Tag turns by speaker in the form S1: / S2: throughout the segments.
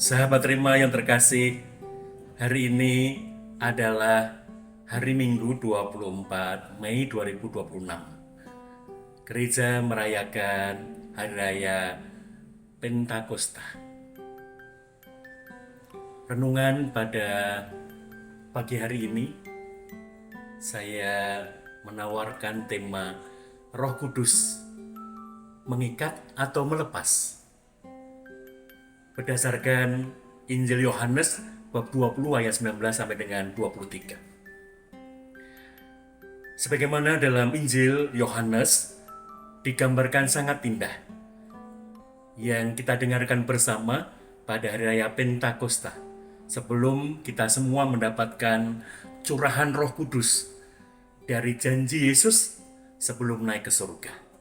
S1: Sahabat terima yang terkasih, hari ini adalah hari Minggu 24 Mei 2026. Gereja merayakan Hari Raya Pentakosta. Renungan pada pagi hari ini, saya menawarkan tema Roh Kudus mengikat atau melepas. Berdasarkan Injil Yohanes bab 20 ayat 19 sampai dengan 23. Sebagaimana dalam Injil Yohanes digambarkan sangat indah yang kita dengarkan bersama pada hari raya Pentakosta, sebelum kita semua mendapatkan curahan Roh Kudus dari janji Yesus sebelum naik ke surga.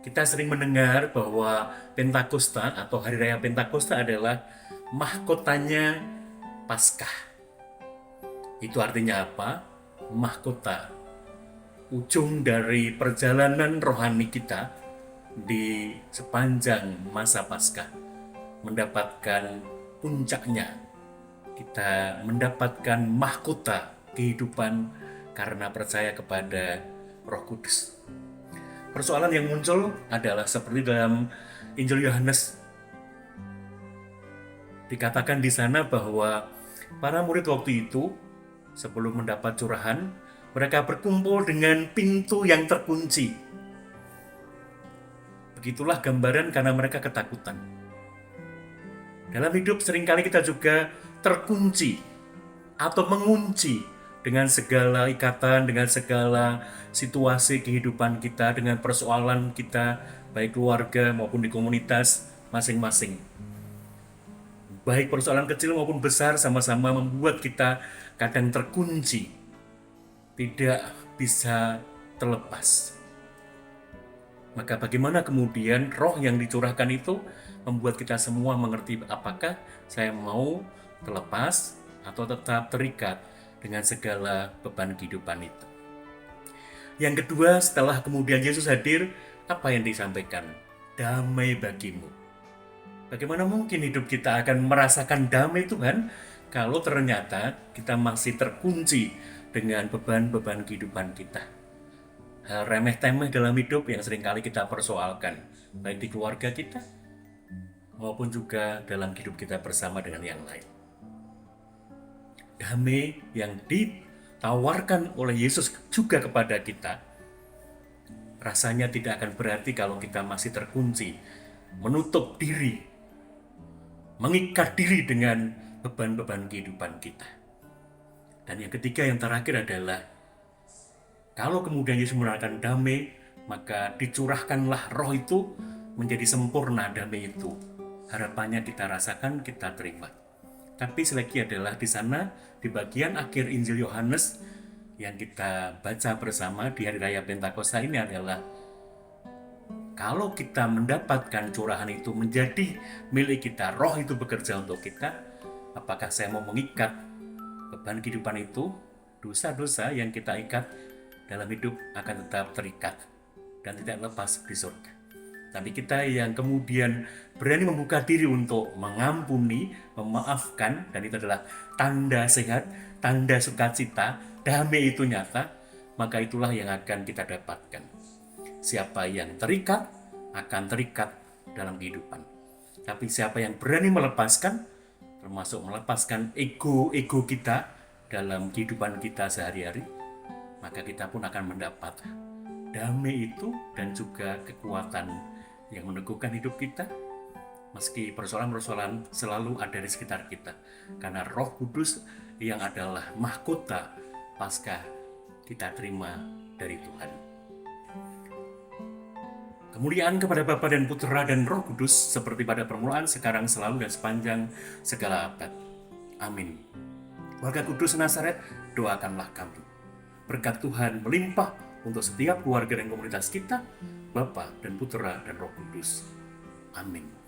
S1: Kita sering mendengar bahwa Pentakosta atau Hari Raya Pentakosta adalah mahkotanya Paskah. Itu artinya apa? Mahkota, ujung dari perjalanan rohani kita di sepanjang masa Paskah, mendapatkan puncaknya. Kita mendapatkan mahkota kehidupan karena percaya kepada Roh Kudus. Persoalan yang muncul adalah seperti dalam Injil Yohanes. Dikatakan di sana bahwa para murid waktu itu sebelum mendapat curahan, mereka berkumpul dengan pintu yang terkunci. Begitulah gambaran karena mereka ketakutan. Dalam hidup seringkali kita juga terkunci atau mengunci dengan segala ikatan, dengan segala situasi kehidupan kita, dengan persoalan kita, baik keluarga maupun di komunitas masing-masing. Baik persoalan kecil maupun besar sama-sama membuat kita kadang terkunci, tidak bisa terlepas. Maka bagaimana kemudian roh yang dicurahkan itu membuat kita semua mengerti apakah saya mau terlepas atau tetap terikat dengan segala beban kehidupan itu. Yang kedua, setelah kemudian Yesus hadir, apa yang disampaikan? Damai bagimu. Bagaimana mungkin hidup kita akan merasakan damai Tuhan kalau ternyata kita masih terkunci dengan beban-beban kehidupan kita? Hal remeh-temeh dalam hidup yang seringkali kita persoalkan, baik di keluarga kita maupun juga dalam hidup kita bersama dengan yang lain. Damai yang ditawarkan oleh Yesus juga kepada kita, rasanya tidak akan berarti kalau kita masih terkunci, menutup diri, mengikat diri dengan beban-beban kehidupan kita. Dan yang ketiga, yang terakhir adalah kalau kemudian Yesus menawarkan damai, maka dicurahkanlah roh itu menjadi sempurna damai itu. Harapannya kita rasakan, kita terima. Tapi selagi adalah di sana, di bagian akhir Injil Yohanes yang kita baca bersama di Hari Raya Pentakosta ini adalah kalau kita mendapatkan curahan itu menjadi milik kita, roh itu bekerja untuk kita, apakah saya mau mengikat beban kehidupan itu, dosa-dosa yang kita ikat dalam hidup akan tetap terikat dan tidak lepas di surga. Tapi kita yang kemudian berani membuka diri untuk mengampuni, memaafkan, dan itu adalah tanda sehat, tanda sukacita, damai itu nyata, maka itulah yang akan kita dapatkan. Siapa yang terikat, akan terikat dalam kehidupan. Tapi siapa yang berani melepaskan, termasuk melepaskan ego kita dalam kehidupan kita sehari-hari, maka kita pun akan mendapat damai itu dan juga kekuatan yang meneguhkan hidup kita, meski persoalan-persoalan selalu ada di sekitar kita. Karena Roh Kudus yang adalah mahkota Paskah kita terima dari Tuhan. Kemuliaan kepada Bapa dan Putera dan Roh Kudus, seperti pada permulaan, sekarang, selalu, dan sepanjang segala abad. Amin. Warga Kudus Nazaret, doakanlah kami. Berkat Tuhan melimpah untuk setiap keluarga dan komunitas kita, Bapa dan Putera dan Roh Kudus. Amin.